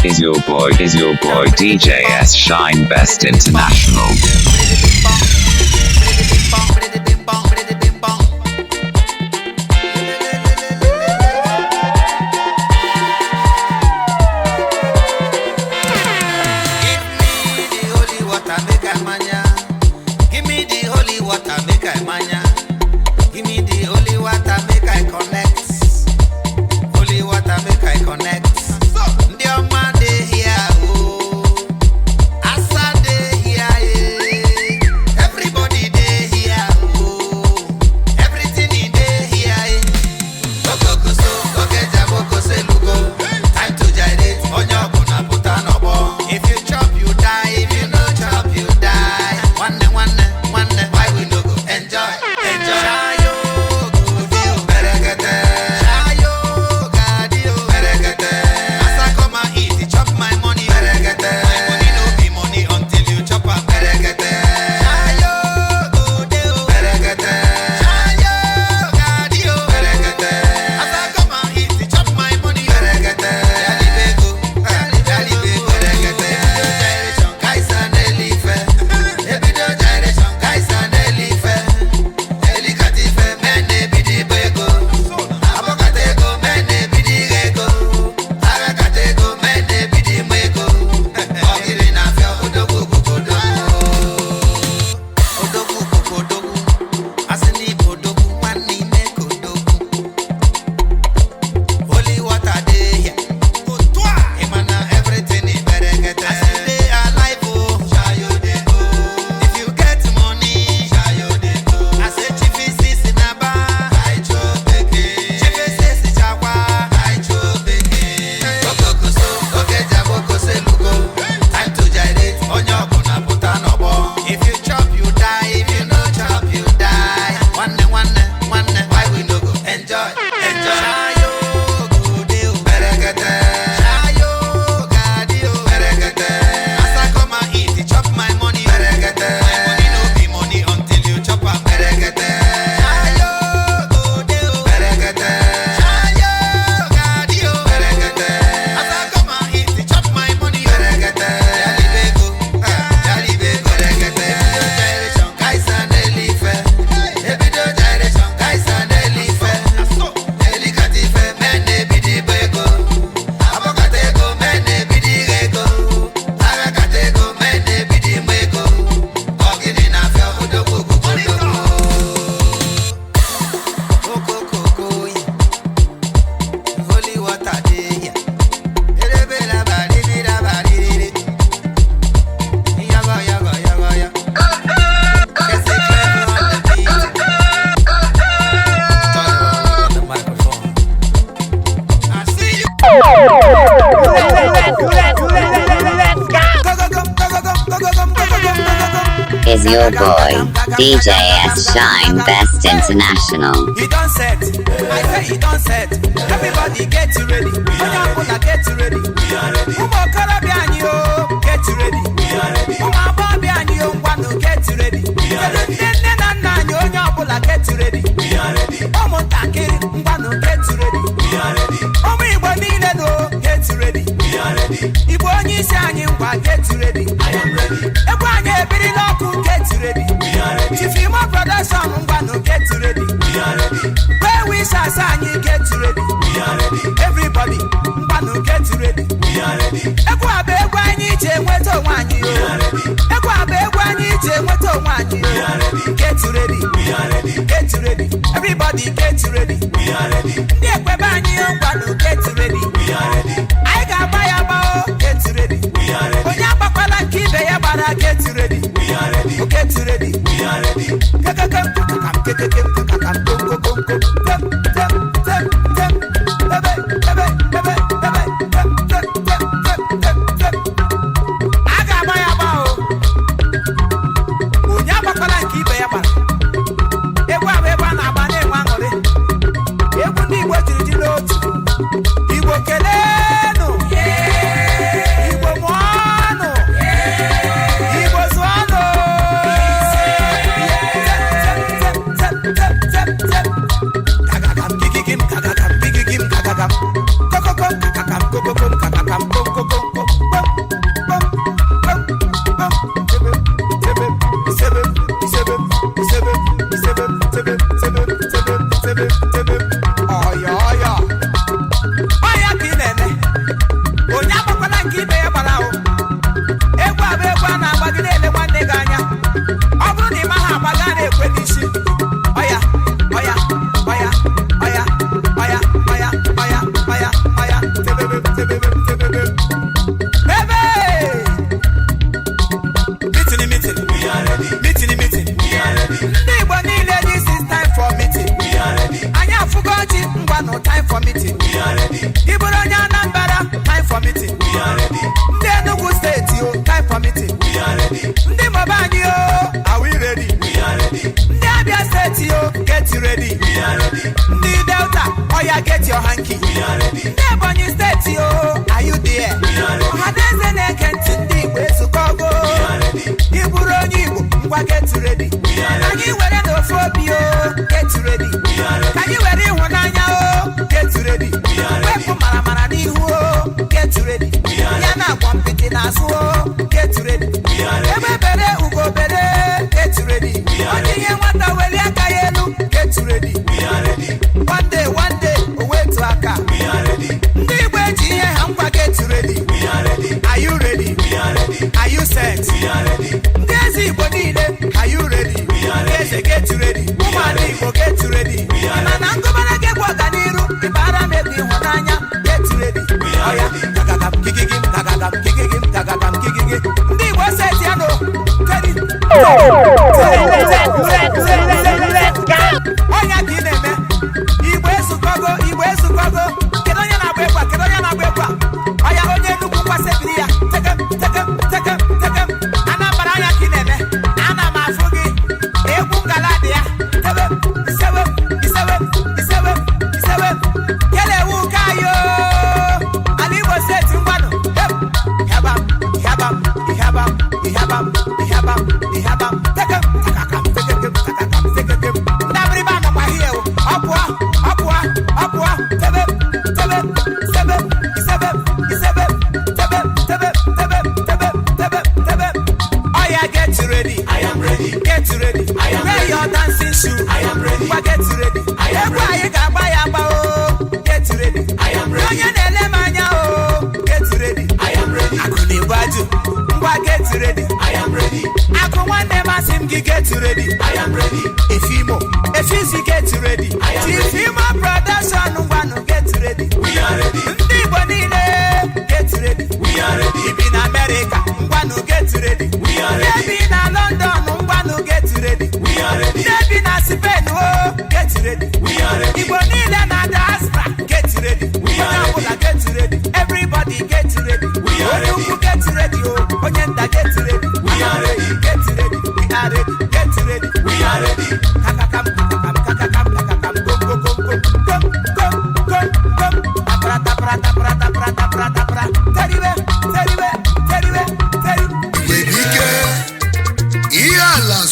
Is your boy DJ S Shine Best International. Is your boy, DJ S Shine Best International. He done set, I say he done set. Everybody get ready, Onya get ready. Umo Karabiani yo, get ready. Uma Babiani yo, Wano get ready. Nene Nana yo, Onya get ready. Omo Takiri, Wano get ready. Omo Ibonine no, get ready. Ibonyi Sanyi Mwa get ready. I am ready. Ebanye Biri Loku get ready. We are ready. If you my brother son, Wano get ready. We are ready. Where we Sanyi get ready. We are ready. Everybody, Wano get ready. We are ready. Ekwa Begwani Je Weto Wani. We are ready. Ekwa Begwani Je Weto Wani. We are ready. Get ready. We are ready. Get ready. Everybody get ready. We are ready. Ekwebani Wano get ready. We are ready. I got my abo get ready. We are ready. Onya Bakwala Kibe Yabara get ready. We are ready. Get ready. We are ready. Onya ka ị na-eme Igbo ezukọgo kedu onye na-agba egwu kedu onye na-agba egwu ọya onye nnukwu kwasịrị ya tekem Anambra anya ka ị na-eme ana m afụ gị egwu ngala dị ya tebe isewe kele ewu ka yo ala Igbo steeti ngwanụ Ihabam tekem ndabiriba nọkwa hie ọpụọ tebe isebe oya get ready I am ready wear your dancing shoe I am ready get ready egwu anyị ga-agba ya agba o get ready I am ready onye na-ele m anya o get ready I am ready akụ na-ebu ajụ ngwa get ready I am ready akụ nwanne masị m gị get ready I am ready Efisi get ready Tifimo production ngwanụ get ready we are ready ndị Igbo niile get ready we are ready ibi na America ngwanụ get ready we are ready ebi na London ngwanụ get ready we are ready ebi na Spain get ready we are ready Igbo niile na diaspora get ready we are ready get ready everybody get ready we are ready get ready onye nta get ready we are ready get ready we are ready get ready we are ready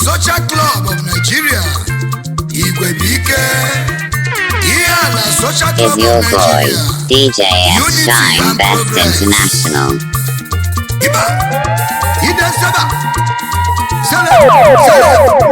Social Club of Nigeria. Igwebike. Social Club Is your of boy, Nigeria. DJ S. Unity Shine and Best Progress. International. Iba. Ida Saba. Sele.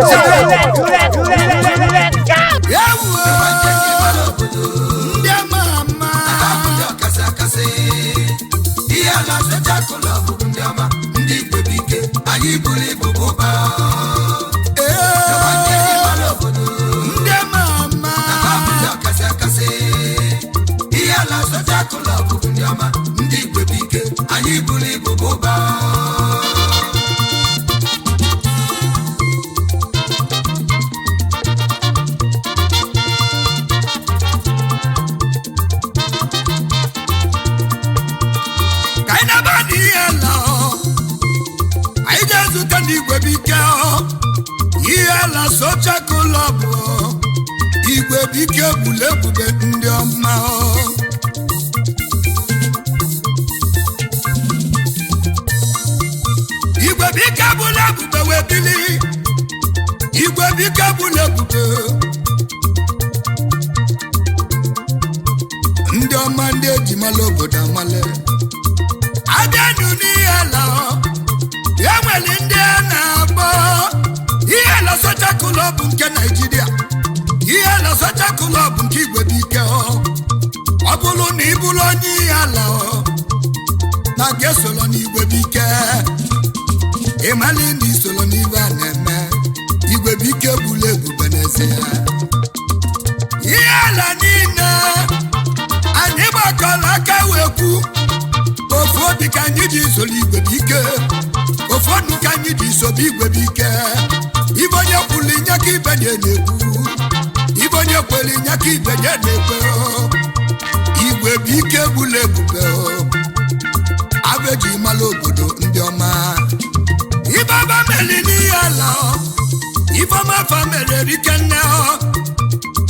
Social Club Igwebike bulebube ndị ọma Igwebike bulebube webili Igwebike bulebube ndị ọma ndị ejimala obodo amale abịanụ n'ihe ala enwere ndị a na-akpọ ihe na Social Club nke Nigeria ihe na Social Club nke Igwebike ọ bụrụ na ị bụrụ onye ihe ala na ga-esoro n'Igwebike ịmali na isoro n'ibe a na-eme Igwebike bụrụ ebube n'ezie ihe ala niile anyị gbakọrọ aka wee kwu ofu obi ka anyị ji soro Igwebike ofu ọnụ ka anyị ji sobe Igwebike ibe onye kwuli nye ka ibe na-ekwu ibe onye kweli nye ka ibe na-ekwe Igwebike bụrụ ebube abeji mala obodo ndị ọma ibe ọba meli n'ihe ala ibe ọma fa mere rikenne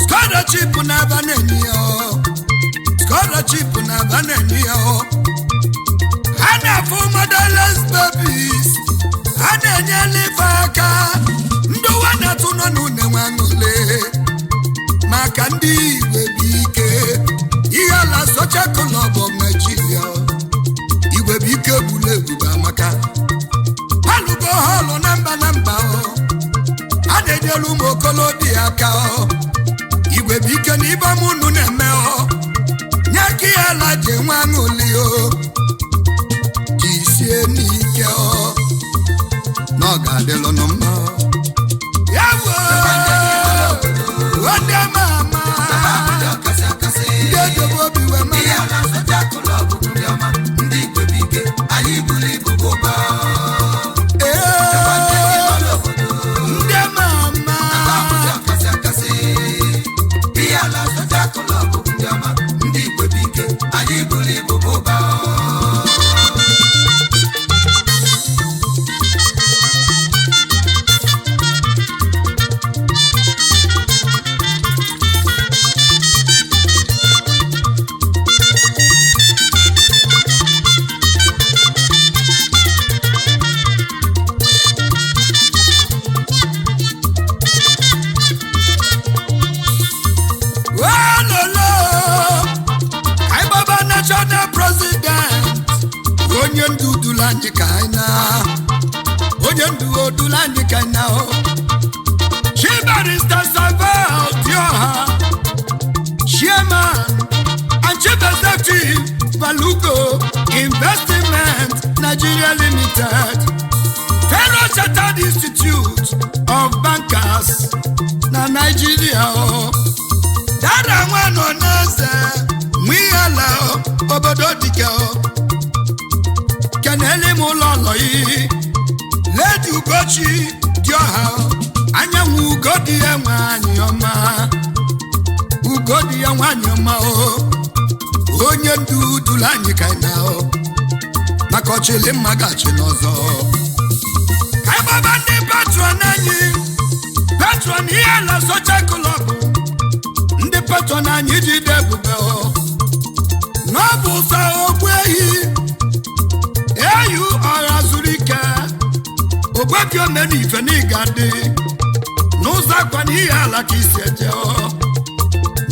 scholarship na-aba na-enye scholarship na-aba na-enye ha na-afụ motherless babies ha na-enyela ife aka ndị ụwa na-atụ nọ n'une nwa ṅụle maka ndị Igwebike ihe ala Social Club of Nigeria Igwebike bụrụ ebube amaka alụgo họlụ na mba a na-enyere ụmụ okolobịa aka Igwebike na ibe ọmụnụ na-eme nye ka ihe ala ji nwa ṅụli jisie n'ike na ọ ga-adịlụ nụ mma ya bụ ndị ama ama ndị edobe obi wee mara onye ndu dula anyị ka anyị na onye ndu odula anyị ka anyị na Chief Barrister Samuel Dioha, Chairman and Chief Executive Balugo Investment Nigeria Limited, Fellow Chartered Institute of Bankers na Nigeria. Dara nwano neze mwiyala obodo dike kenele mulolo yi Lady Ugochi Dioha anyanwụ ugodi ya nwanyị ọma ugodi ya nwanyị ọma onye ndu dula anyị ka na maka ọchịlị mma gachi n'ọzọ ka baba ndị patron anyị patron ihe la social club ndị patron anyị ji debube n'ọbụ ụsa ogbu ehi eyu ọra zuru ike ogbebi omeni ife n'iga dị n'ụzọ akwa n'ihe ala ka isi eje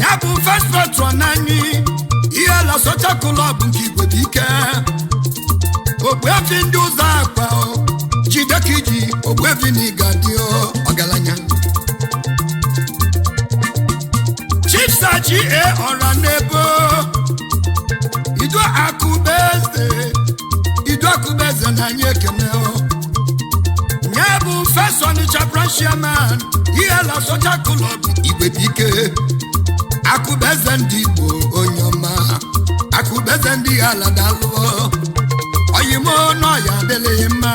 ya bụ first patron anyị ihe ala social club nke igwe bụ ike ogbebi ndị ụzọ akwa jide ka iji ogbebi n'iga dị ọgaranya Chief Sachi ọra n'ebo idu akụbeze na anyị ekene ya bụ first Onitsha branch chairman ihe la social club igwe bụ ike akụbeze ndị Igbo onye ọma akụbeze ndị ala dalụọ oyimo n'ọya adịghị mma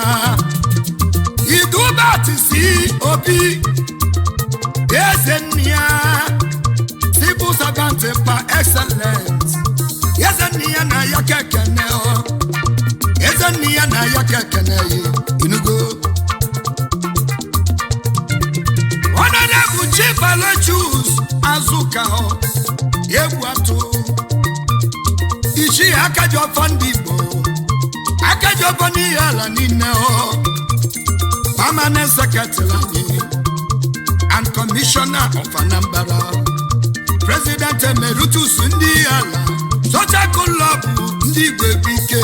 idubatisi obi eze nne ya civil servant par excellence eze nne ya na ya kekene eze nne ya na ya kekene inugo Honorable Chief Aloysius Azuka egwu atụ ichi akajọfọ ndị Igbo akajọfọ n'ihe ala niile permanent secretary and commissioner of Anambra President Emeritus ndị ala social club ndị Igbo bike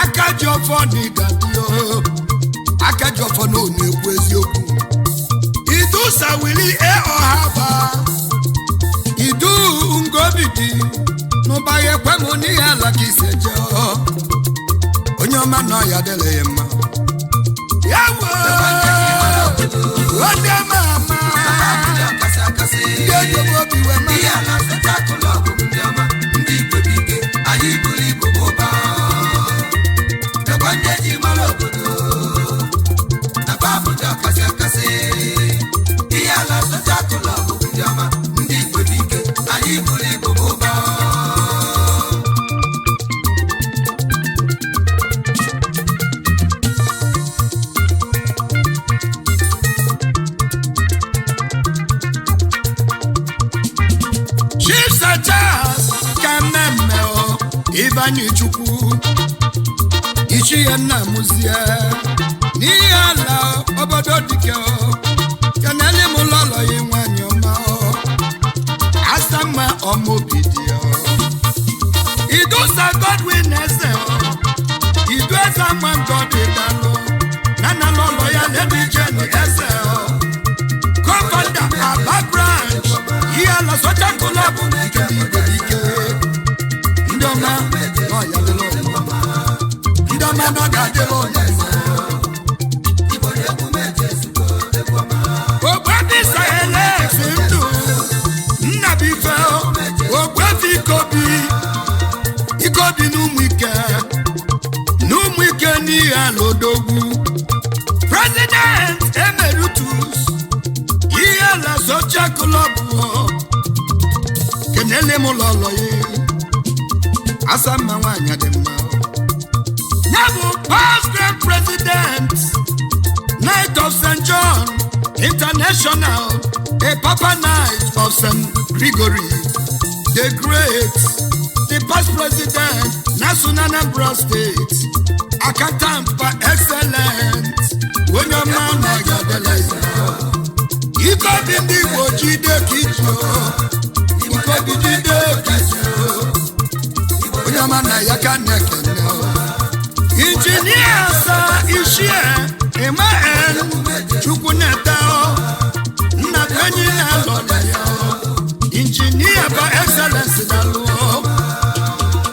akajọfọ n'ịgadio akajọfọ n'onekwu eziokwu Idu Sawili Ohaba Idu Ngobidi Nubaye kwemu ni ala kiseje onye ọma nọ ya dele mma yawo ode mama ndị obi we ma ya na spectacular bụ ndị ọma ndị Igbo bike anyị buru Igbo boba ekwanye ji mara obodo na Abuja kasị ihe ala spectacular bụ ndị ọma ndị Igbo bike anyị buru Igbo boba Ibani Chukwu ichi ya nna muzie n'ihe ala obodo dike kenele m lọlọ ya nwanyị ọma asama ọmọbidi Idusa Godwin eze Idu eze ama ngọdị dalụ nana lọlọ ya Lady Jenny eze co-founder Aba branch ihe ala social club nke Igbo ike ndoma no ya delo ndoma no ga delo Igbo egwu meje sugo egwu ọma ogbebi Alex ndu nnabife ogbebi ikobi n'ụmụ ike n'ihe ala odogwu President Emeritus ihe ala social club kenele m lọlọ ya Asama nwanyị dị mma Nabu past great president Knight of St. John International a Papa Knight of St. Gregory the Great the past president National Anambra State accountant for excellence onye ọma na-agadela ikobi ndị Igbo jide kijo ikobi jide kijo onye ọma na ya ka na-ekene Ichie Emmanuel Chukwuneta nna enyi na-alọla ya injinia by excellence dalụ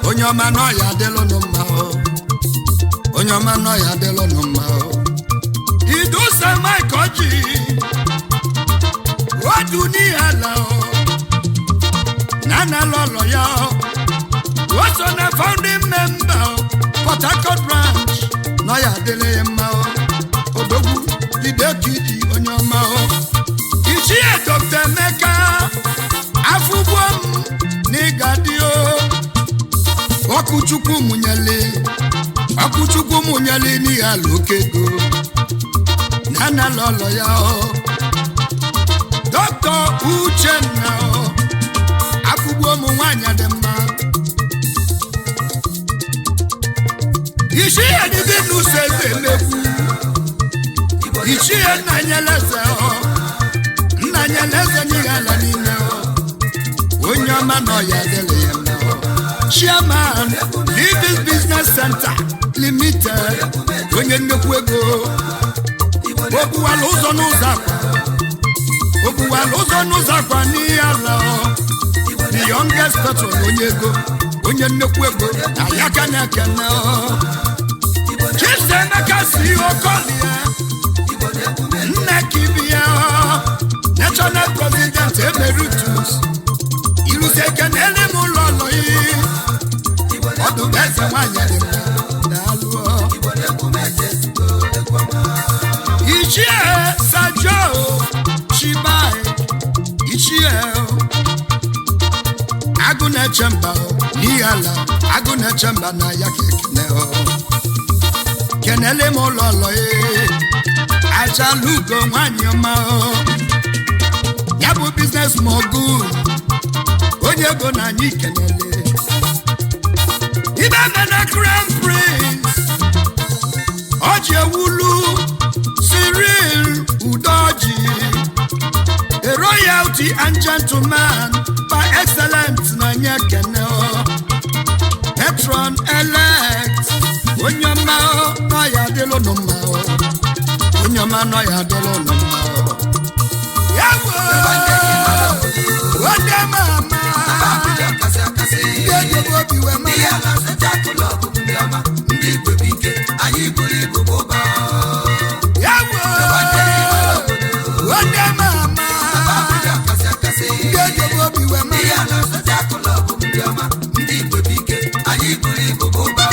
onye ọma nọ ya adịlụ mma onye ọma nọ ya adịlụ mma Idusa Mike Oji wadu ni ala nana lolo ya was on a founding member Port Harcourt branch no ya dele ma odogu didekidi onyoma ichi Dr. Meka afubom ni gadio okuchukwu munyele ni alokego nana lolo ya Dr. Uchenna afugbo mu nwanya dị mma ishi edidi n'useze emekwu ishi nnanyeleze n'ihe ala niile onye ọma nọ ya dịrị ya mma Chairman Leaders Business Center Limited onye nnekwu ego obuwala ụzọ n'ụzọ akwa n'ihe ala the youngest patron onye ego onye nnekwu ego na ya ka na-ekene Chisemeka si okolie nne kibia national president emeritus ilusi ekenele m ụlọ ọlọyi ọdụm eze nwanyị dị mma daalụ Ichie Sajo Chibai Ichie Agụna Chemba Niala Agụna Chemba na ya kekene kenele m ụlọlọ achalugo nwanyị ọma ya bụ business mogul onye ego na anyị kenele ibe mena Grand Prince Oji Ewulu Cyril Udoji a royalty and gentleman by excellence na nyekene patron elect onyama no ya delo no ma onyama no ya delo no ma yawo wode mama yedo bobi we ma ya na se takulo bubu yama ndi gbebike ayi buri bubu ba yawo wode mama yedo bobi we ma ya na se takulo bubu yama ndi gbebike ayi buri bubu ba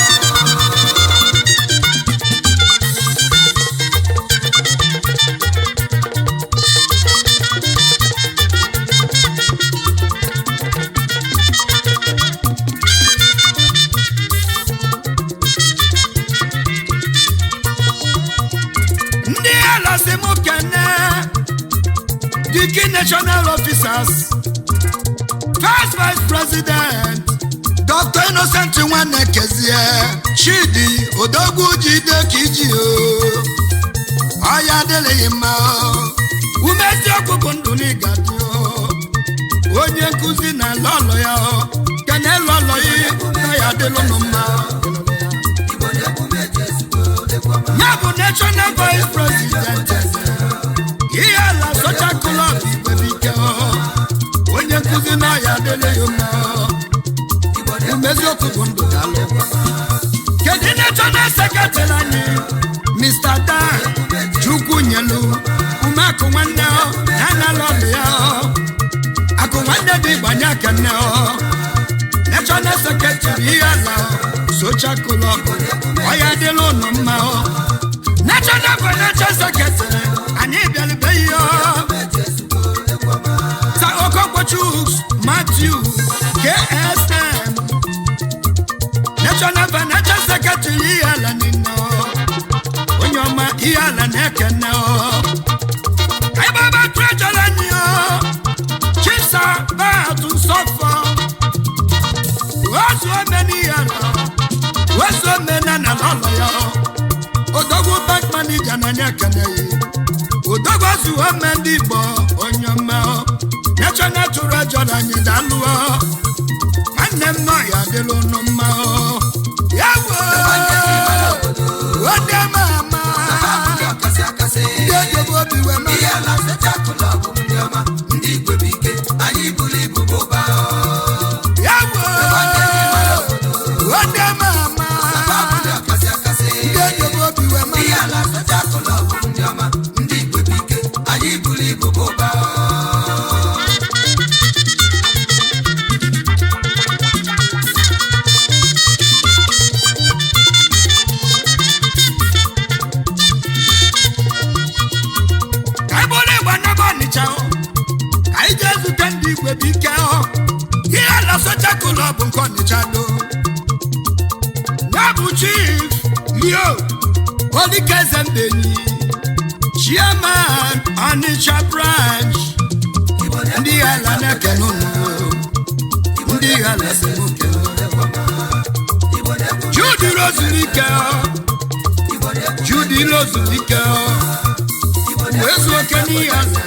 national officers first vice president Dr. Innocent Nwanekezie Chidi Odogwu Jide Kiji oya dele ma umezi okuku ndụ n'igadi onye nkuzi na lolo ya kene lolo yi na ya delo no ma ya bụ national vice president ihe la social club onye nkuzi na ya dele yo ma umezi okuku ndụ dalo kedu national secretary anyị Mr. Dan Chukwu nyelu umeakụ nwanne ya na lọlụ ya akụ nwanne dị gbanye kene national secretary ihe ala social club ọya dịla ụnụ mma national financial secretary anyị bịalube ihe sa Okonkwo Matthew KSM national financial secretary ihe ala nino onyoma ihe ala na-ekene baba treasurer ni chisa batu sofo wazo meni ala wazo mena na lolo ya odogwu bank manager na nyekene odogwu azuwa mendi bo onyoma national treasurer ni dalu anem no ya delo no ma yawo ode mama obi wee mara ihe ala Social Club ndị ọma ndị Igwe bụ ike anyị buru ibu bụba ya bụ onye ma ama ndị akasị akasị ndị ejobe obi wee mara ihe ala Social Club ndị ọma ndị Igwe bụ ike anyị buru ibu bụba Social Club nke Ọnịcha do ya bụ Chief Leo Olikezembenyi Chairman Ọnịcha branch ndị ala na-ekene unu ndị ala semuke Judy Rozulike wezuoke n'ihe ala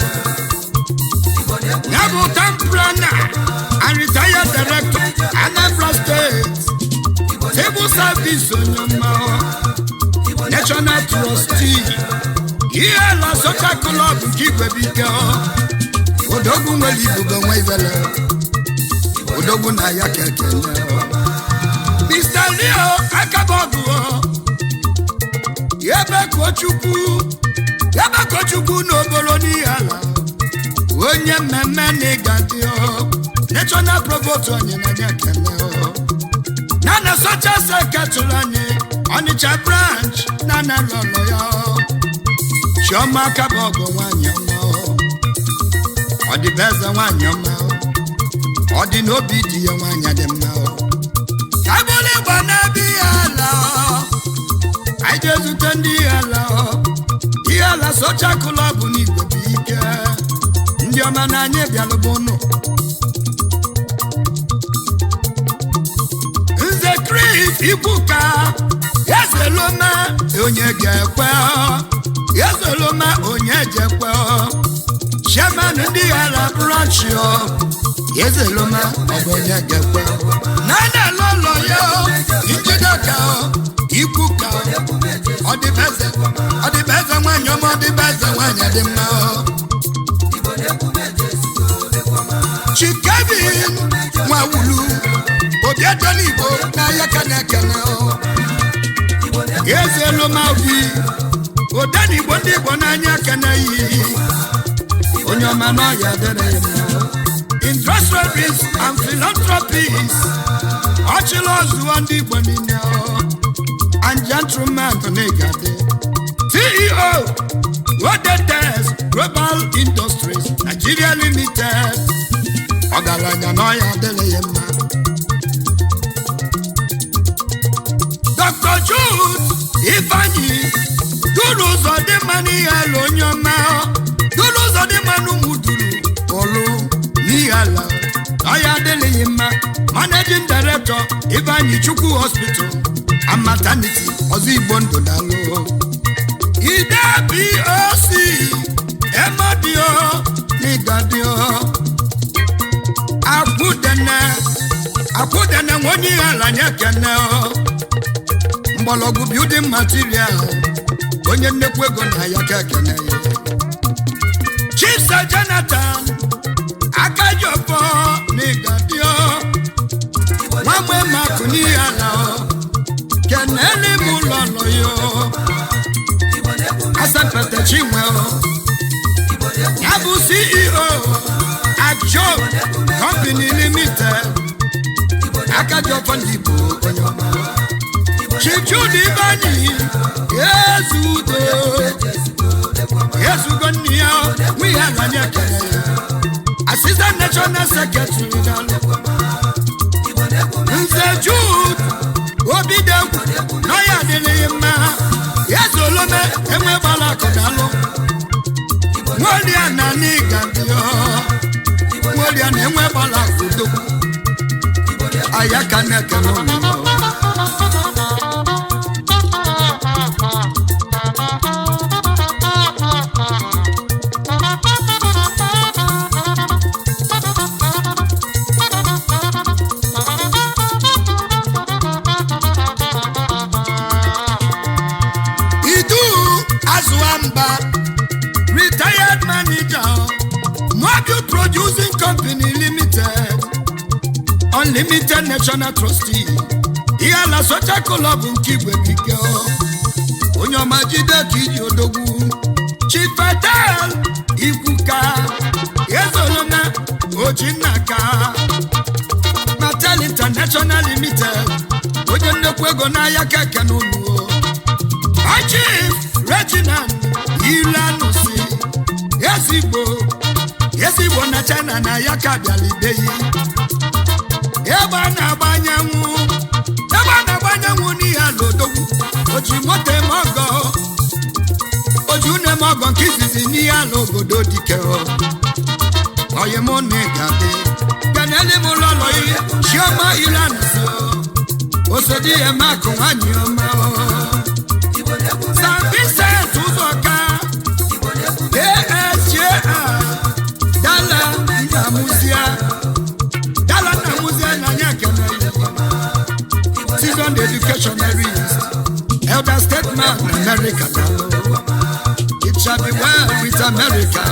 ya bụ Temprana and retired director Anambra State Civil Service Onyema National Trustee ihe la Social Club nke Igwe bụ ike odogwu nwere ibugo nwa ivele odogwu na ya kekele Mr. Leo Akabogu ebe Kochukwu n'obolo n'ihe ala onye mmemme n'ịgadị National Provost onye na kele Nana Social Secretary anyị Ọnịcha branch Nana lọlọ ya Chioma Akabogu nwanyị ọma ọ dị beze nwanyị ọma ọ dị n'obi dị ya nwanyị dị mma kabụlụ Igbo na-ebi ya ala anyị ga-ezute ndị ala ihe ala Social Club n'Igwe bụ ike ndị ọma na anyị bịalụbụ ụnụ Nze Chris Ikwuka Ezeloma onye ga-ekwe Ezeloma onye jekwe Chairman ndị ala branch Ezeloma onye ga-ekwe Nana lọlọ ya Njideka Ikwuka ọ dị beze nwanyị ọma ọ dị beze nwanyị dị mma Chikevin Nwawulu Obiadoni Igbo na ya kanekene Ezeloma obi Odani Igbo ndị Igbo n'anya keneyi onye ọma na ya dere mma Industrialist and Philanthropist Ọchịla ọzụwa ndị Igbo niile and gentleman Negade CEO Odetes Global Industries Nigeria Limited ọgaranya na ya dere ya mma Dr. Jude Ifeanyi duru ụzọ dị mma n'ihe ala onye ọma duru ụzọ dị mma n'ụmụduru ọlụ n'ihe ala ọya adịghị mma Managing Director Ifeanyi Chukwu Hospital and Maternity ọzọ Igbo ndụ dalụ Ide BOC Emodio Nigadio Akwụdene nwenye ihe ala nye kene mgbọlọgwụ building material onye nnekwu ego na ya kekene Chief Sir Jonathan Akajọfọ Nigadio nwamwe makụ n'ihe ala kenele m ụlọ nọ yo Asapete Chinwe ya bụ CEO Ajo Company Limited Akajọfọ ndị Igbo onye ọma Chief Jude Ifeanyi Ezugo nne ya nwihe alanya kere ya Assistant National Secretary Nze Jude Obidegwu n'ọya adịghị mma Ezeloma enwe gbara akụdalụ Nwolia na n'Igadio Nwolia na enwe gbara akụdogwu Ayaka na-ekele ụlọ Limited National Trustee ihe la Social Club nke Igwe Bike onye ọma jide ka iji odogwu Chief Fatal Ikwuka Ezolona Ojinnaka Natal International Limited onye nnekwu ego n'ahịa keke n'ụlọ Chief Reginald Ilanusi Ezigbo na China na ya ka bịalibeghị ebe a na-agbanyanwụ n'ihe ala odogwu oji moto ogo nke izizi n'ihe ala obodo dike oyi mụ na ịgadị ganele m ụlọlọ ihe Chioma Ilanusi osodi ya makụ nwanyị ọma San Vincent Ụzọka ASJA Dala Namuzia na Nyakene Seasoned Educationaries Elder Statesman America It shall be well with America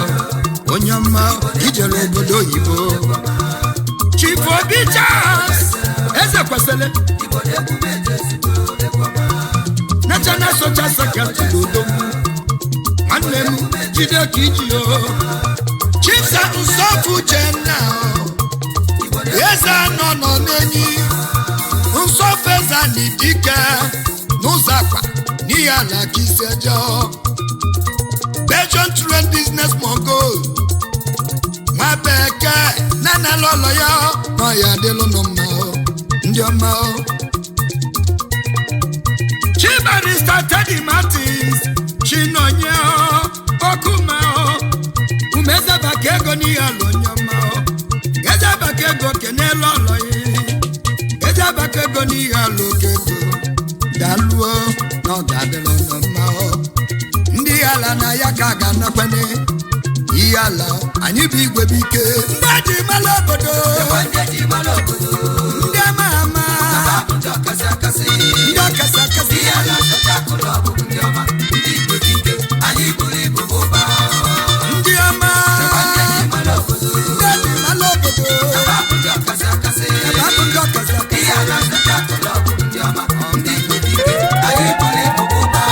Onyama Ijelo obodo oyibo Chief Obi Charles Ezekwesili National Social Secretary Odogwu nwanne m jide ka iji Chief Nsofu Jenna Eze nọ n'enyi Nsofu Eze n'Idike n'ụzọ akpa n'ihe ala ka isejo Belgian Trade Business Mogul nwa bekee nana lọlọ ya nọ ya adịlụ n'ụmụ ndị ọma Chief Barrister Teddy Martins Chinonye Okuma Umezabaka ego n'ihe ala onye ọma Ezabaka ego kenelu ọlọyi Ezabaka ego n'ihe ala oke ego daluo na ọ ga-adịrị n'ọma ndị ala na ya ka ga-anakwene ihe ala anyị bụ Igwe Bike ndị eji mara obodo ndị ama ama ndị ọkasị akasị ihe ala Social Club ndị ọma ndị Igwe Bike anyị buru ibu ụba ndị ọma ndị eji mara obodo ndị ọkasị akasị ihe ala Social Club ndị ọma ndị Igwe Bike anyị buru ibu ụba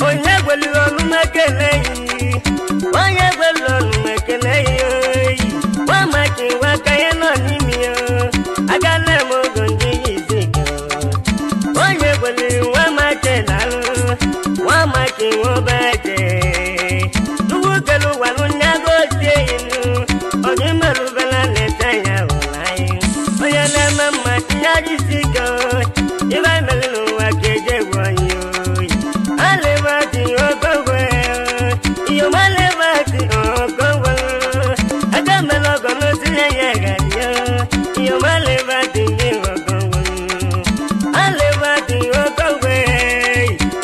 Onye gwelu ọnụ mekele yi, onye gwelu ọnụ mekele iyo malevati okowa akamelo gono sinyega iyo malevati okowa alevati okowa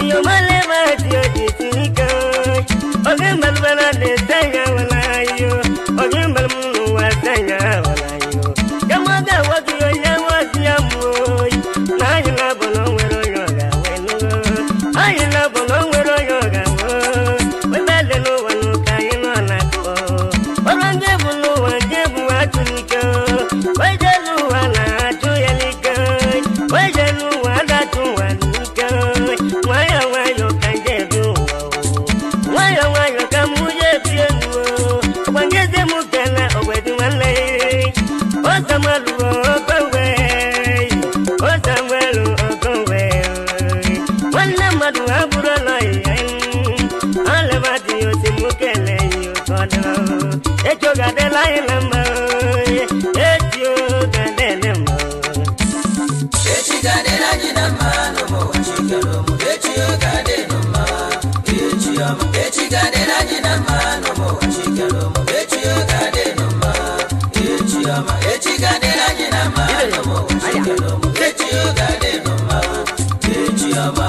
iyo malevati otitika ogembal bana de tanya walayo ogembal mu watanya walayo kamaga wakiyo nyawasiamu nayina bono wero yoga weno ayina bono wero yoga webele no wanu kayino nako orange bunu wajebu atunika wejelu wana tuyalika wejelu wada tuwanika waya wayo kanjebu waya wayo kamuje pienu wangeze mukana obwedu wale osamalu okowe osamalu okowe wana madu aburo alevati yosimukele yokodo echo gadela ilama echo gadelema Echi gadela jinama no mo chikelo mo echi gadela ma echi ama echi gadela jinama no mo chikelo mo echi gadela ma echi ama echi gadela jinama no mo chikelo mo echi gadela ma echi ama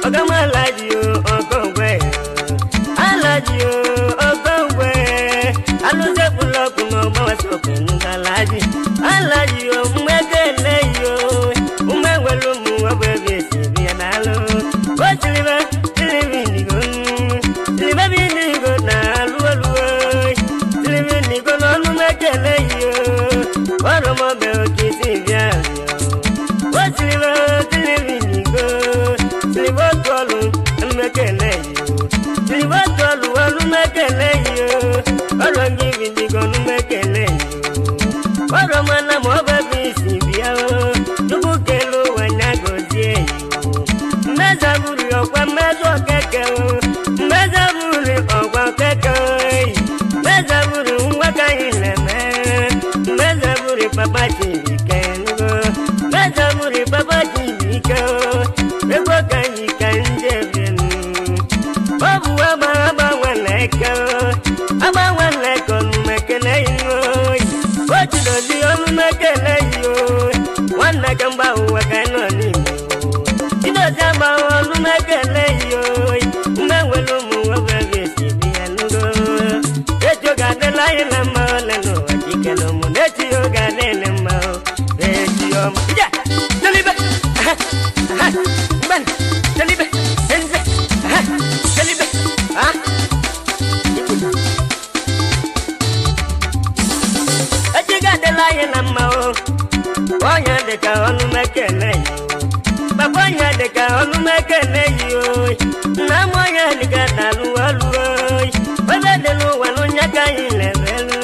Ogamalaji Ogongwe Alaji Ogongwe Aluze Puloku no Bawasope Nalaji Alaji Umwekele yo Umwewelu Muwabe Sibianalo Wachiliva Silivinigo Silivinigo na Lualuo Silivinigo no Numekele yo Waramobe Okisibianyo Wachiliva Silivinigo Silivotolu Numekele yo Silivotolu Numekele yo Warangivinigo Numekele yo Waramana Mobabi Sibiao Nubukelu Wanyagozie yo Mezaburi Okwa Mezo Keke Mezaburi Okwa Keke Mezaburi Mwaka Ileme Mezaburi Papa Chivike Mezaburi Papa Chivike Mekwa Yika Njevenu Babu Aba Waneka Aba Waneka Numekele yo Wachidozi Numekele yo Wanakamba Wakano Nimo Inozama Numekele yo Umewelu Muwabe Sibianugo Echo Gadela Ilama Leno Achikelo Munechi Yogadele Mao Echiom Ija Talibe Ben Talibe Enze Talibe Echo Gadela Ilama Onya Deka Numekele yo Babonya Deka Numekele yo Namonya Deka Dalualuo Wabedelu Wanunyaka Ilevelu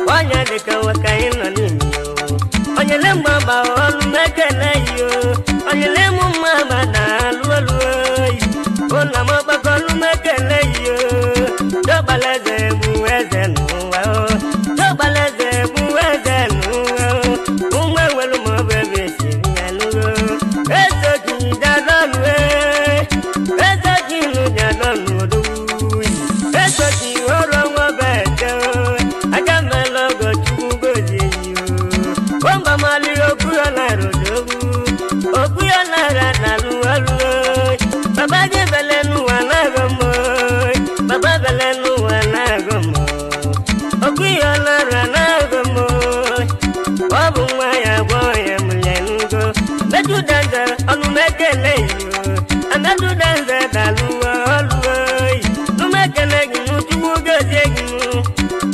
Onya Deka Wakaino Nimi yo Onyelemu Baba Numekele yo Onyelemu Mama Dalualuo Olamo Bako Numekele yo Dobaleze Muweze Nuwa Dobaleze Muweze Nuwa Umewelu Mobebe Sirianugo Ezoki Dadonwe Ezoki Nujadonu Ezoki Orongo Beto Akamelogo Chugozi yo Wamba Mali Okuyola Rodogu Okuyola Ranalualu Baba Gebelenu Wanagomo Baba Belenu Wanagomo Okuyola Ranagomo Wabu Mwaya Boya Mulenugo Metu Danza Onumekele yo Anadu Danza Daluwa Oluwa Numekele Ginu Chugozi Ginu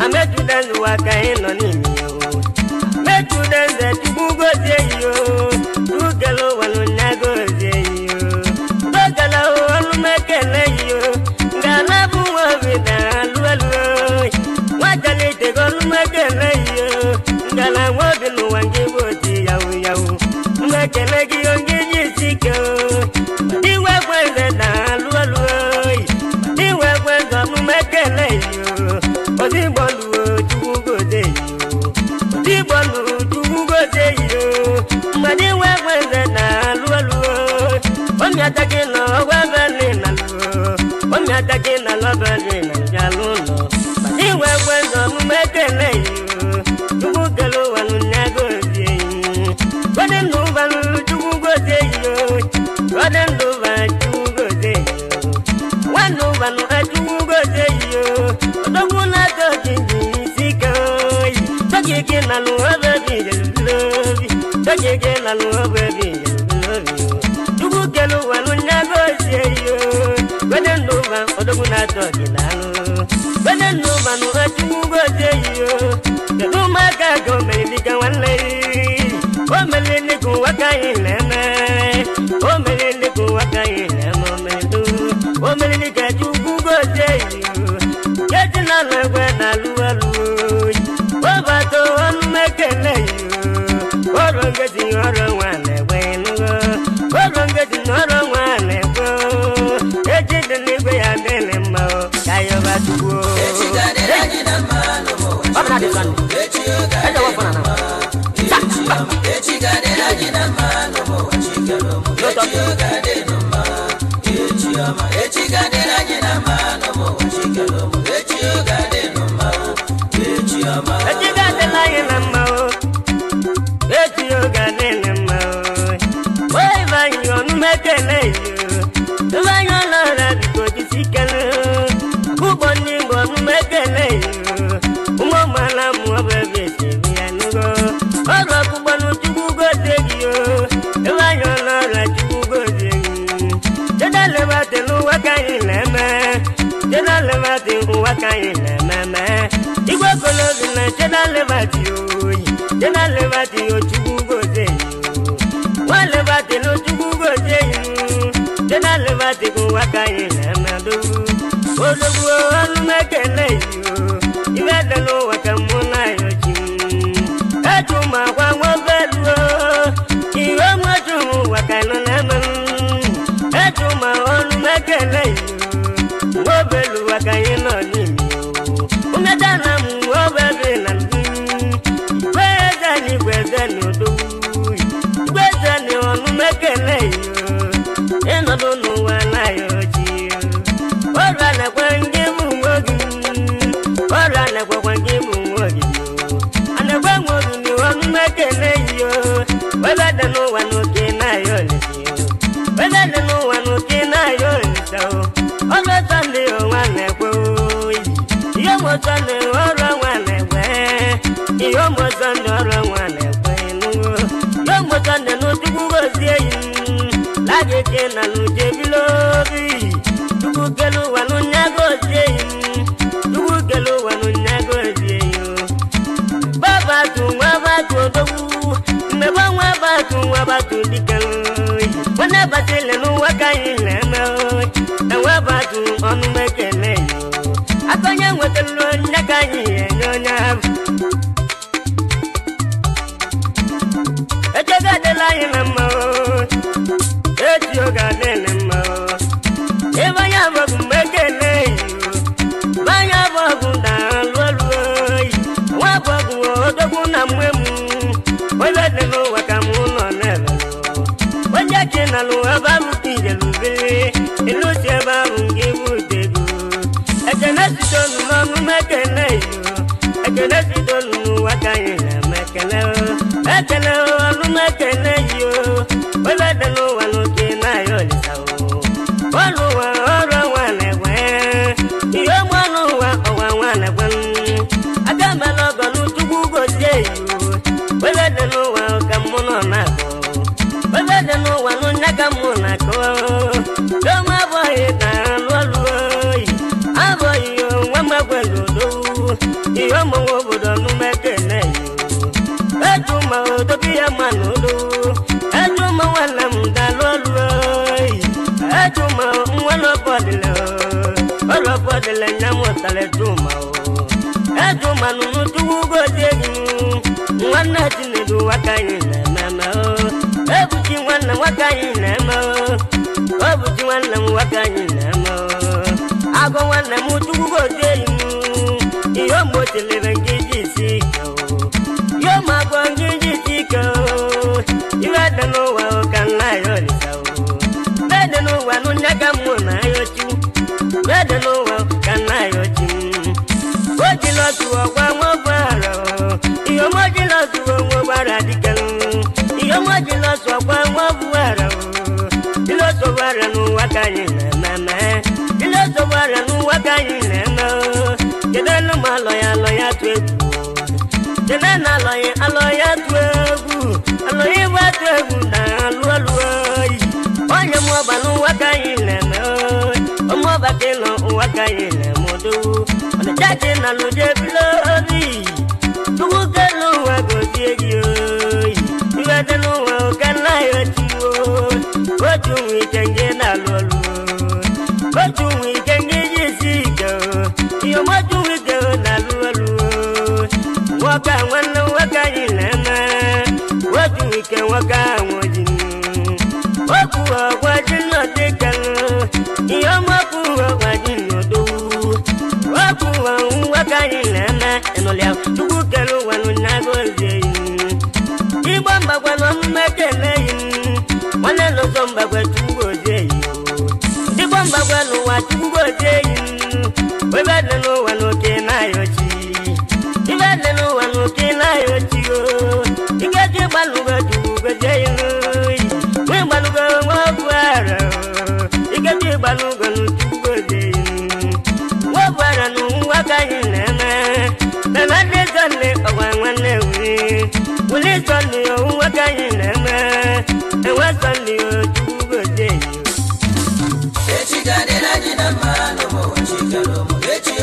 Ametu Danza Wakaino Nimi yo Metu Danza Chugozi yo Tugelo Wanunyagozi yo Tugelo Onumekele yo Ngalabu Wabida Lualuwa Wakalite Golumekele yo Ngala Wabinu Wangiboti Yawu Yawu Numekele Giyongi Siko Diwe Kwenze Dalualuwa Diwe Kwenze Numekele yo Ozibolu Chugozi yo Ozibolu Chugozi yo Madiwe Kwenze Dalualuwa Omiatake no Wabali Naluo Omiatake na Lobali Naluo Madiwe Kwenze Numekele yo Chugugelo Wanunyagozi Wadenu Vanu Chugozi yo Wadenu Vanu Chugozi yo Wanu Vanu Chugozi yo Odoguna Toki Siko Toki Kina Luobe Bijelubi Toki Kina Luobe Bijelubi Chugugelo Wanunyagozi yo Wadenu Vanu Odoguna Toki Nalu Wadenu Vanu Chugozi yo Kedumaka Gomelika Wanle Omeliniku Wakaileme Omeliniku Wakaileme Omelinika Chugozi yo Ketina Legwe Nalualu Wabato Onumekele yo Orongeti Orowane Wenugo Orongeti Orowane Go Ejideligwe Yadele Mao Kayoba Tugo Wapna de Sunday Ejo wapna na Echigadela jina mano mo chikelo mo Echigadela ma Echigadela jina mano mo chikelo mo Echigadela ma Echigadela jina mano Echigadela ma Wai vai onu mekele yo liberty waka ina mama igwe kolozi na cheda liberty oyi cheda liberty o chukwu gozie wa liberty no chukwu gozie cheda liberty waka ina mado odogwu olu mekele yo ibede no waka muna yo chim etuma kwa ngobelu iwe mwachu waka no naman etuma olu mekele yo ngobelu waka yino nimi ungadana mu obebe na gwezani odogwu gwezani olu mekele yo enodo no wana yo chi ora na kwange mungogi ora na kwange mungogi ana kwangogi ni olu mekele yo wala da no wano kena yo le wala da no wano kena yo le so ora tande o wana kwo yo mo tande ora wana kwe yo mo tande ora wana kwe no yo mo tande no tugozie lage kena no jebilobi tugelo wanu nyagozie tugelo wanu nyagozie baba tu dogu me ba tu dikalo wana batele no wakai lema na waba tu onu mekele akonya nwetelo nyakai enyonya ejega de la yema etioga de lema evanya bagu mekele vanya bagu da loloi wa bagu odogu na mwemu wala de no wakamu no nebe wanja kena lo abaru tije lubele elo se abaru ngebu degu ekene sitonu no mekele yo ekene sitonu wakaye mekele ekele no mekele yo wala de no wano kena yo lisawo wanu wa oro wane we yo manu wa owa wane we agama logo nu tugu gozie yo wala de no wa kamuno na ko wala de no wa no nyaga muna ko do ma boy da lolu aboy yo wa ma gwelo do yo mo obodo nu mekele yo etuma do biya manu do etuma wala mda lolu etuma wala podile wala podile nyamo tale tuma etuma nu tugu gozie wana tinedu wakayi na mama ebuji wana wakayi na mama obuji wana wakayi na mama ago wana mutugu goje iyo motele ngiji siko yo mago ngiji siko ibada no wa kana yo lisao bada no wa no nyaga muna yo chu bada no wa kana yo chu ojilo tuwa kwa mobaro iyo mojilo tuwa mobara dikalo iyo mojilo tuwa kwa mobaro ilo sobara no wakayi na mama ilo sobara no wakayi na mama kedano maloya twebu kedana aloya twebu aloya wa twebu na lualuai onye moba no wakayi na mama omoba kelo wakayi na modu ona jaje na loje bilobi tugelo wa gozie yo ibade no wa kana yo tiwo oju wikenge na lolu oju wikenge jisika yo moju wikenge na lolu waka wana waka ilema oju wikenge waka wojin oku wa jinno dekalo yo moku wa jinno do oku waka ilema enolia tugelo wanu nagozie ibamba kwa no mekele wana lo zomba kwa tugozie ibamba kwa no wa tugozie webade no wano kena yochi ibade no wano kena yochi igaje balu kwa tugozie webalu kwa wabara igaje balu kwa tugozie wabara no wakayinema na desane owanwane uli sani o wakayinema e wasani o tugozie Echi gadela jina mano mo chikalo mo echi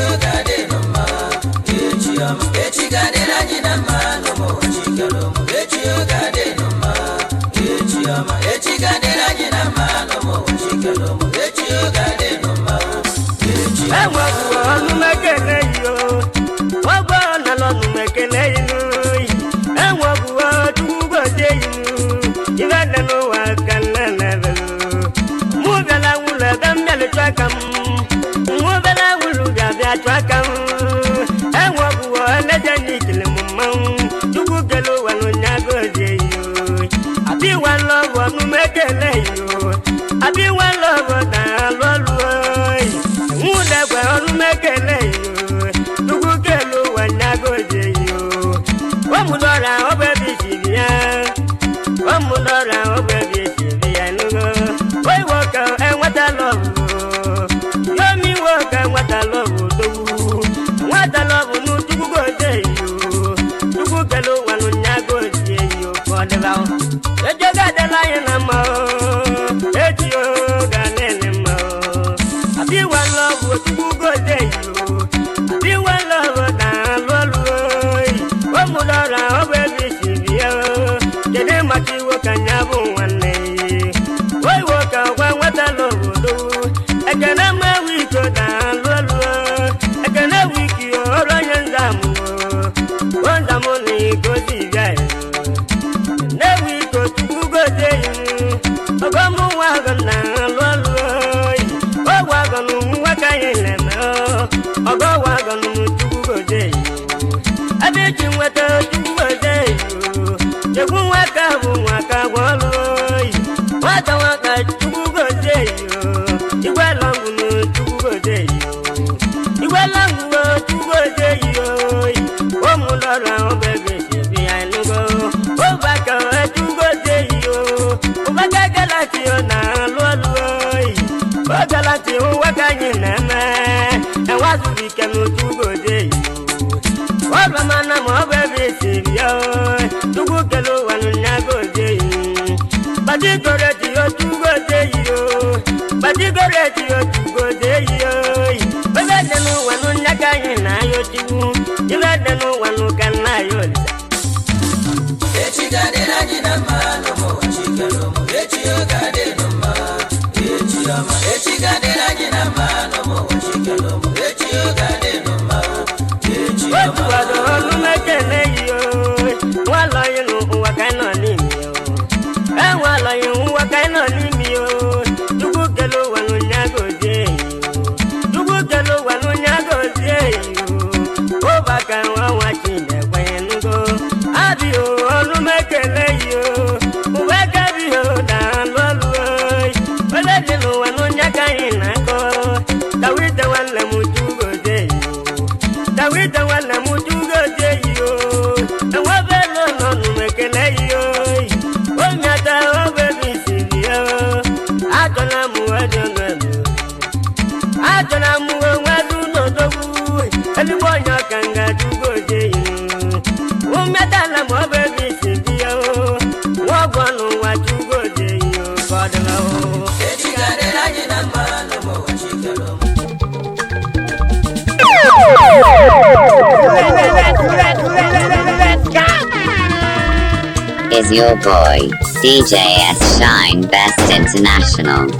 Is your boy, DJ S Shine Best International.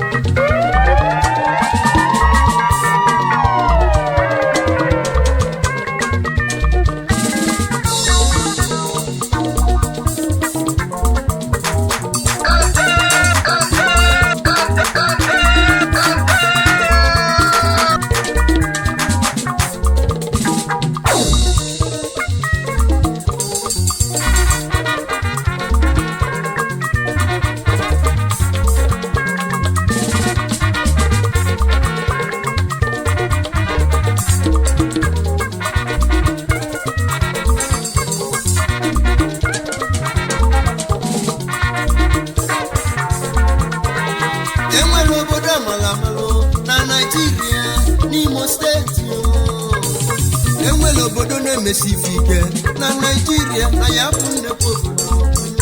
Mesifike na Nigeria na ya bụ nnekwu obodo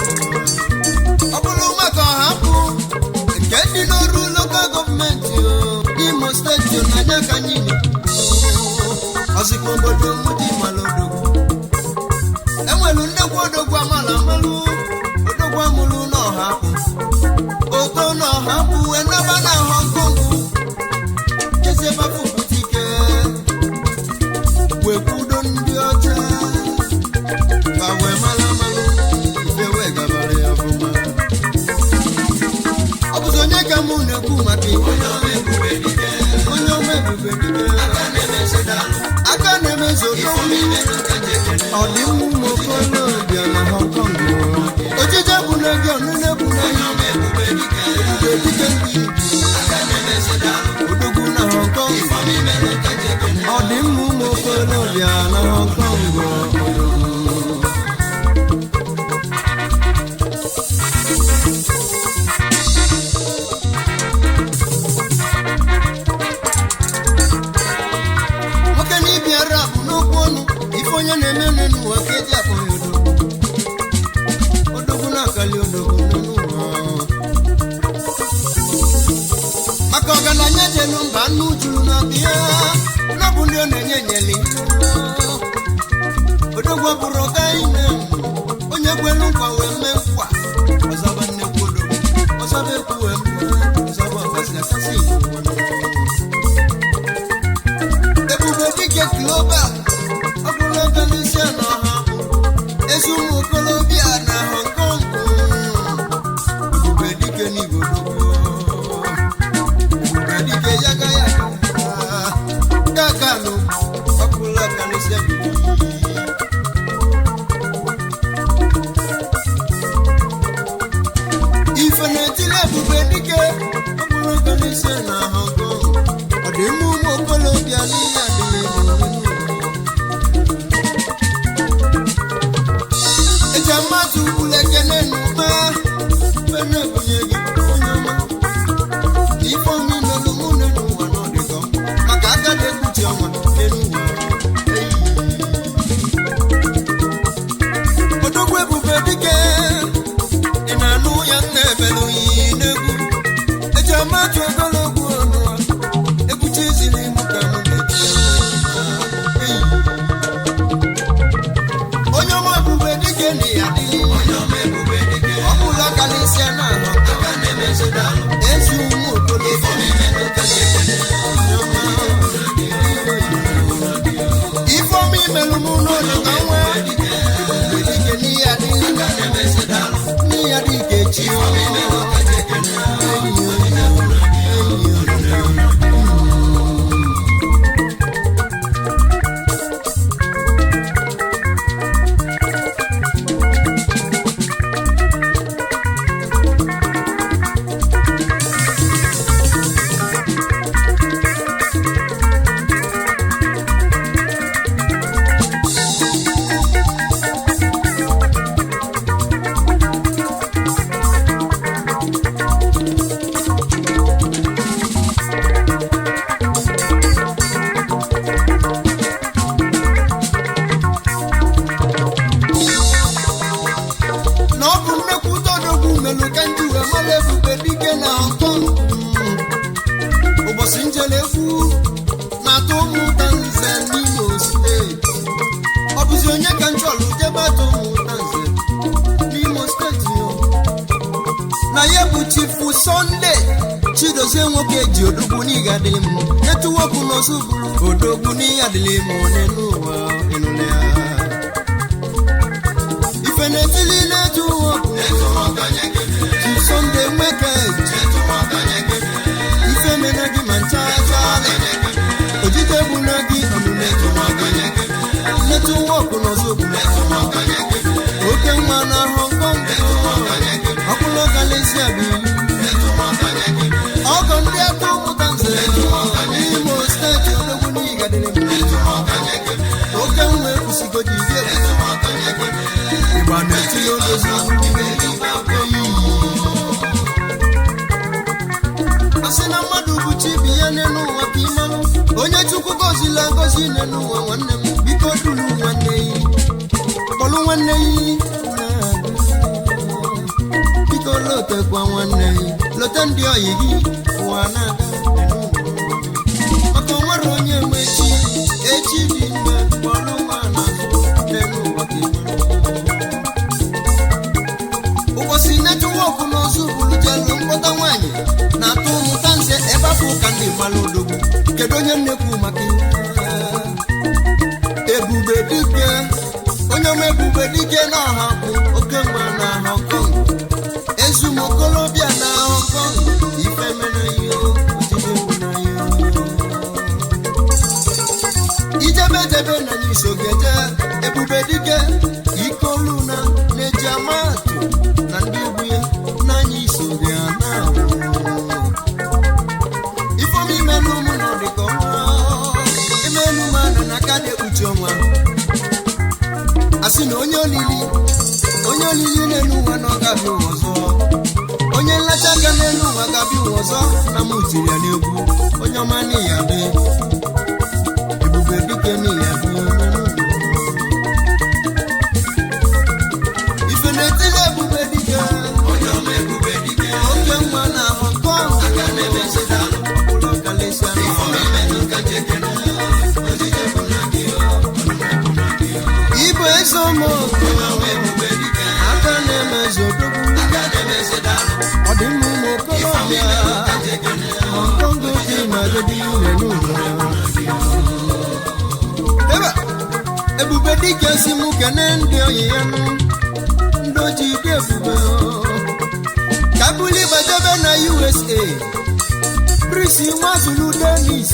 ọ bụrụ maka ọhapụ nke dị n'ọrụ local gọọmenti Imo steeti n'anya ka anyị ọzịkwa obodo ndị malodogwu enwelu nnekwu odogwu amala amalụ ebube dike aka na-emezo ọdịmma ụmụ okolobịa na Hong Kong ojije bụ na gị ọnụne bụ na ebube dike ndị odogwu na Hong Kong ọdịmma ụmụ okolobịa na Hong Kong onye na-eme n'ụwa ka eji akpọ ya odogwu na-akali odogwu n'ụwa maka ọgaranya jelu mba nnu juru na bịa na bụ ndị ọ na-enye enyeli odogwu bụrụ ọga ime onye kwelu nkwa wee mee nkwa ọzaba nnekwu odogwu ọzaba ekwu wee ọzaba ọkasị akasị ebube dike global Indonesia na ha ezi ụmụ okolobịa na Hong Kong ebube dike n'igodogo ebube dike yaga gagalụ ọkụla Indonesia ife na-etile ebube dike ọkụla Indonesia na Hong Kong ọ dị mma ụmụ okolobịa n'ihe adịghị Jamatu ulekene numa Pene bunye gi Onyama Ifo mi nolu mune nuwa no deko Makaka de kuchi oma Enuwa Odogwe bube dike Inanu ya nebelu inegu Jamatu ogologu onua Ekuchi zili muka mubeki Onyama bube dike ni adili Onyama bube dike Okula kalisia na Aka nemezo dalu Ezu mutolo Ifo mi melu muno Nikawe Bube dike ni adili Aka nemezo dalu Ni adike chiyo Ifo mi melu kajekene Sunday Chidozie nwoke ji odogwu n'iga adịlị m netwọk n'osubulu odogwu n'iga adịlị m n'ụwa ịnụle ya ife na-etili netwọk Chi Sunday nweke ife mena gị ma ncha ojide bụ na gị ọmụme netwọk n'osubulu oke nwa na Hong Kong ọkpụlọ Galaxia bụ ọgọ ndị atọ ụmụta nze n'Imo steeti odogwu n'iga dịrị m oke nwa ekwusigo ji ije ịgba na-etinye odozi asị na mmadụ bụ chi bi ya n'elu ụwa ka ịmalụ onye Chukwu gozila ngozi n'elu ụwa nwanne m biko duru nwanne yi kpọlụ nwanne yi biko lotekwa nwanne yi lote ndị oyi gị ụwa na-aga maka nwere onye nwe echi dị mma kpọrọ nwa na-azụ n'elu ụwa ka ụbọchị netwọk n'ozu bụrụ jelu mkpọta nwaanyị na-atụ ụmụta nze ebe afọ ụka ndị mmalụ odogwu kedu onye nnekwu maka ebube dike onye ọma ebube dike na ọha bụ oke nwa na Hong Kong ezumokolobịa na Hong Kong ife mere ihe ojide bụ na ya ebube dike ike oluna na-eji amatụ na ndị egwu ya n'anya isori ya na ifom imelu ụmụ na ọdịka ọnwa imelu mmadụ na aka na-ekpuchi ọnwa asị na onye olili n'elu ụwa na ọ ga-abịa ụwa ọzọ onye nlacha aka n'elu ụwa ga-abịa ụwa ọzọ na m tiri ya n'egwu onye ọma n'ihi ya dị ebube dike n'ihi ya dị ife na-etili ebube dike onye ọma ebube dike oke nwa na ahụkọ aka na-emesida ụlọ kalesịa ibu ezomo aka na-emezi odogwu ọdịmma ụmụ okorobịa ọkọngụ dị na dedi ire n'ụlọ ebe ebube dike si mụ kene ndị oyi ya nụ ndị oji dị ebube kabuli gbajebe na USA prisi nwazulu Denis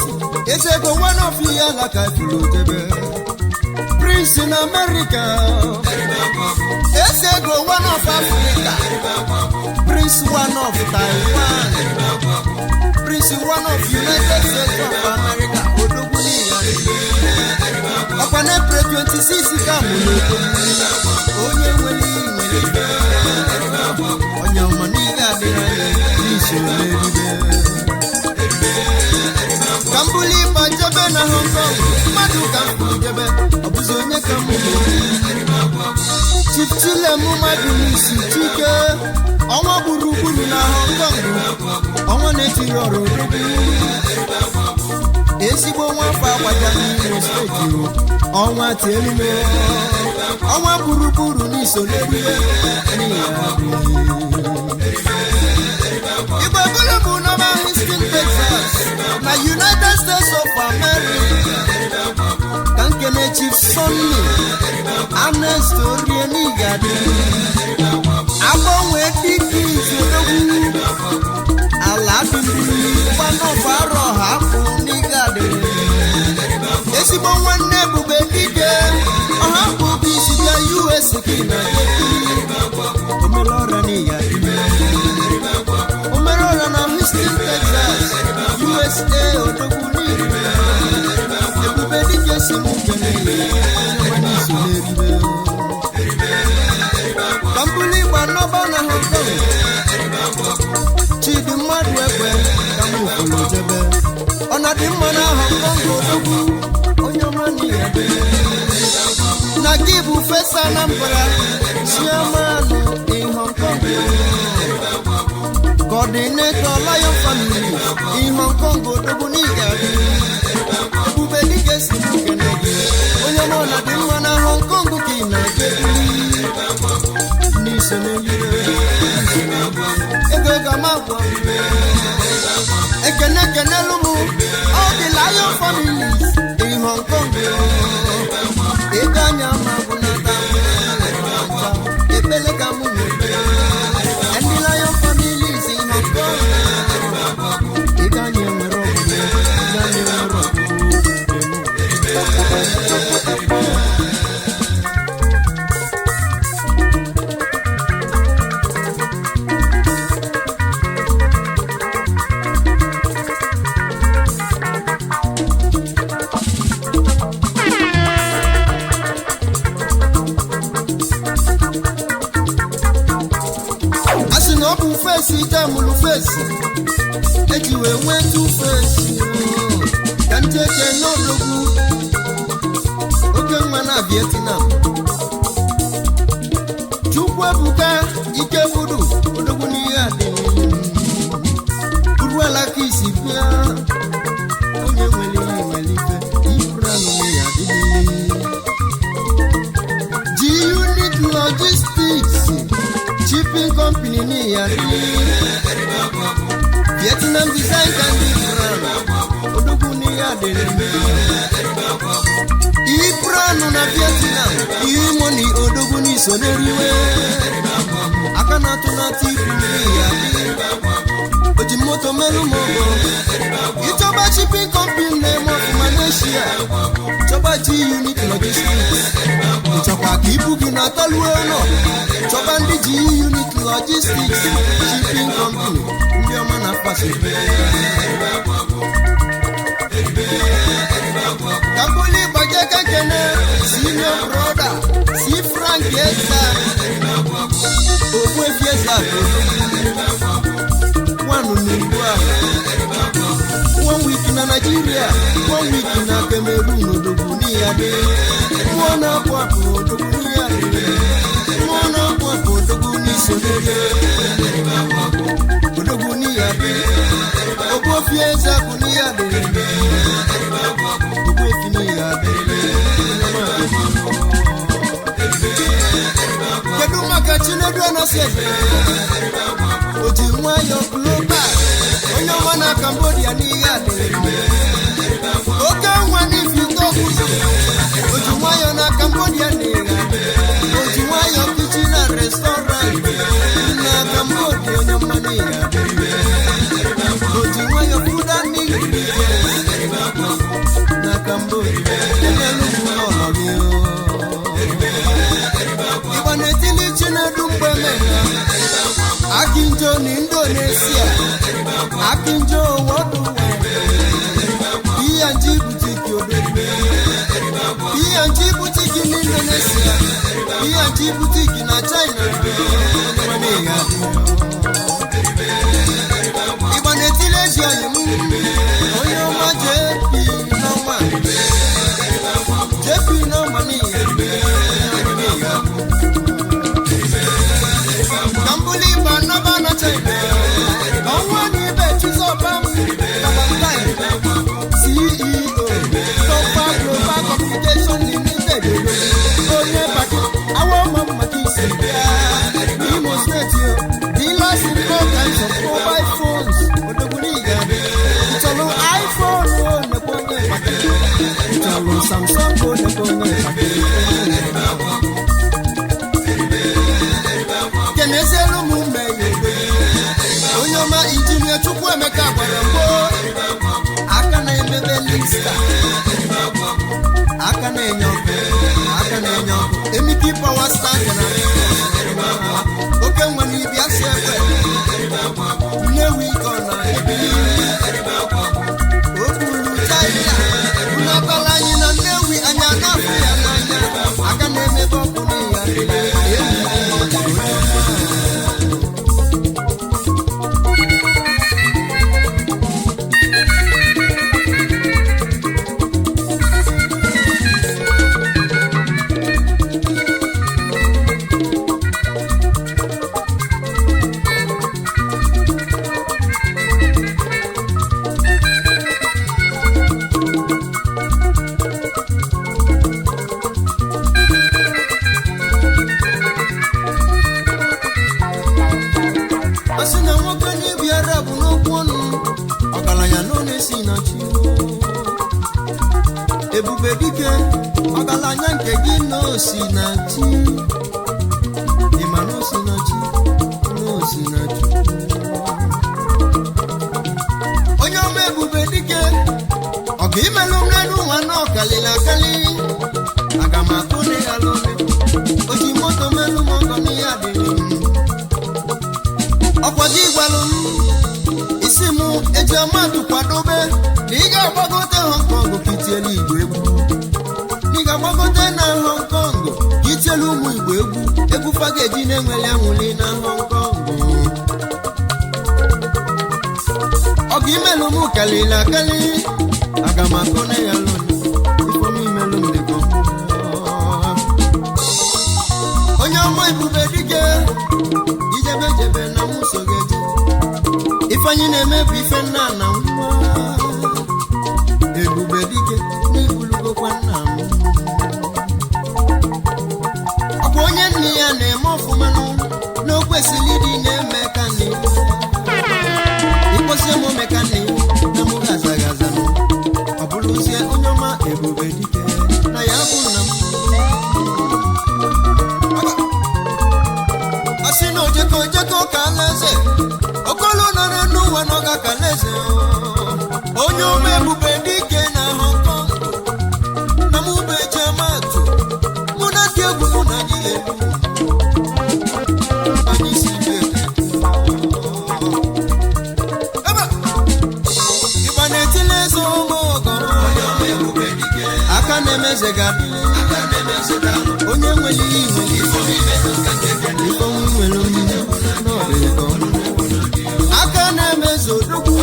ezego one of ya laka ifuru debe Prince in America ezego one of Africa Prince one of Taiwan Prince one of United States of America odoguni ya ọkwa na April 26 ka mụ onye nwere onye ọma n'ihe adịghị anya n'isi n'eribe kambuli bajebe na Hong Kong mmadụ ka mkpụjebe ọbụzi onye ka mụ chitile mụ mmadụ n'isi chike ọnwa gburugburu na Hong Kong ọnwa na-etiri ọrụ odobe ezigbo nwafọ agbaja n'Imo steeti ọnwa tielume ọnwa gburugburu n'iso n'eribe igbe bụrụ bụ nọba Houston, Texas na United States of America ka nkene Chief Sonny Ernest Orienigadi agbanwe dike izodogwu ala bibiri gbanọfọ arọ hapụ n'Igadi ezigbo nwanne ebube dike ọha bụ isi bịa US ka ị na-ọra n'Igadi Omerora na Houston, Texas, USA, odogwu n'iribe ebube dike si mụ kene nwanyị iso n'eribe kambuli gbanọba na Hong Kong chidi mmadụ ekwe ka mụ kwuru jebe ọ na dị mma na Hong Kong odogwu onye ọma n'ihe dị na gị bụ fesa na mbara chiamanụ in Hong Kong coordinator Lion Family in Hong Kong odogwu n'Igadi ebube dike si kene gị onye ọma na dị mma na Hong Kong ka ị na-eje n'iso n'elire ego ga ma gwa ekene kenelu mụ ọ dị Lion Family in Hong Kong ego anya ma bụ nata ekpele ka mụ na-ekpe ndị Lion Family si Hong Kong ego anya nwere ọgwụ ya nwere ọgwụ fesi jamulu fesi eji wee nwee tu fesi ka nteke n'odogwu oke nwa na Vietnam Chukwu ebuka ike budu odogwu n'ihe adị uru ala ka isi bịa onye nwere ife ifranụ ya adịghị G-Unit Logistics Shipping Company ni ya Vietnam Design Candy Brand odogwu ni ya dere Ibranu na Vietnam money odogwu ni so n'eriwe aka na atụ na tipu ni ya oji moto melu mogo ịchọba shipping company na-eme ọfụma n'Asia chọba G-Unit Logistics maka ibu gị na-ataluo ụlọ chọba ndị ji unit logistics shipping company ndị ọma na pasịrị kabuli gbaje kekene senior brother si Frank Eza Ogbuefi Eza one n'ugbu a 1 week na Nigeria 1 week na Cameroon odogwu n'iyade mmụọ na-apụ apụ odogwu n'iyade mmụọ na-apụ apụ odogwu n'isonere odogwu n'iyade Ogbuefi Eza bụ n'iyade Ogbuefi n'iyade kedu maka Chinedu Anọsi oji nwayọ global onye ọma na Cambodia n'ihe adịghị oke nwa n'ifi tokwuzi oji nwayọ na Cambodia n'ihe oji nwayọ kitchen na restaurant na Cambodia onye ọma n'ihe adịghị oji nwayọ food and na Cambodia enelu ụlọ gị ịgba na-etili Chinedu mgbe mega Akinjo ni Indonesia Akinjo worldwide P&G boutique obebe P&G boutique in Indonesia P&G boutique na China Ibanetile jiani onye ọma JP no money Kambuli Banabana China Onwani Betizobam Kabantine CEO Global Communication Limited Onye Baki Awa Mama Kisi Imo State Dealers in all kinds of mobile phones Odoguniga Italo iPhone Neponye Baki Italo Samsung Neponye Baki Kenezelu mume onye ọma injinia Chukwuemeka gwara mgbo aka na-emebe lista aka na-enye ọkụ Emiki Power Stand na oke nwere ibi asị ebe Nnewi iko na okpuru China unabala anyị na Nnewi anya na-afụ ya n'anya aka na-emebe ọkụ n'iya Ebube dike ọgaranya nke gị n'osi na chi ịma n'osi na chi onye ọma Ebube dike ọga imelụ mmenụ nwa na ọkalịla akali aga m akụ n'ihe alụme oji moto melụ m ọgọ n'ihe adịghị ọkwa gị gwalụ m isi m eji amadụ kwadobe na ị ga-agbagote Hong Kong ka itielu Igbo egwu ị ga-agbagote na Hong Kong ka itielu ụmụ Igbo egwu fa ga-eji na-enwele anwụli na Hong Kong ọ ga imelụ m kalili akali aga m akụ na ya lụnụ ifom imelụ m dịka onye ọma Ebube dike ijebejebe na m so ga-eje ifeanyị na-emebi ife nna na nwa Ebube dike n'ibulugokwa nna m ọkwa onye nne ya na-eme ọfụma n'okwesịrị ịdị na-eme ka nne ịkpọsie m omeka nne na mụ gaza ọ bụrụzie onye ọma Ebube dike na ya bụ nna m asị na ojeko ka alaeze okolo nọ n'ụwa n'ọga ka alaeze onye ọma Ebube dike na Hong Kong na mụ bụ eji amatụ mụ na ndị egwu na-emeze gadịle onye nwere ihe nwere ifeọnwụ nwere mmiri n'ọdịgo aka na-emeze odogwu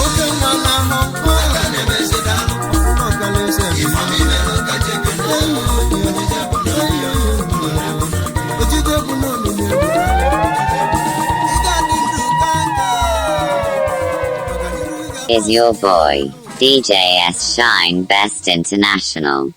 oke nwa na-ahụ ọkalịsị ojide bụ n'olile Is your boy, DJ S Shine Best International.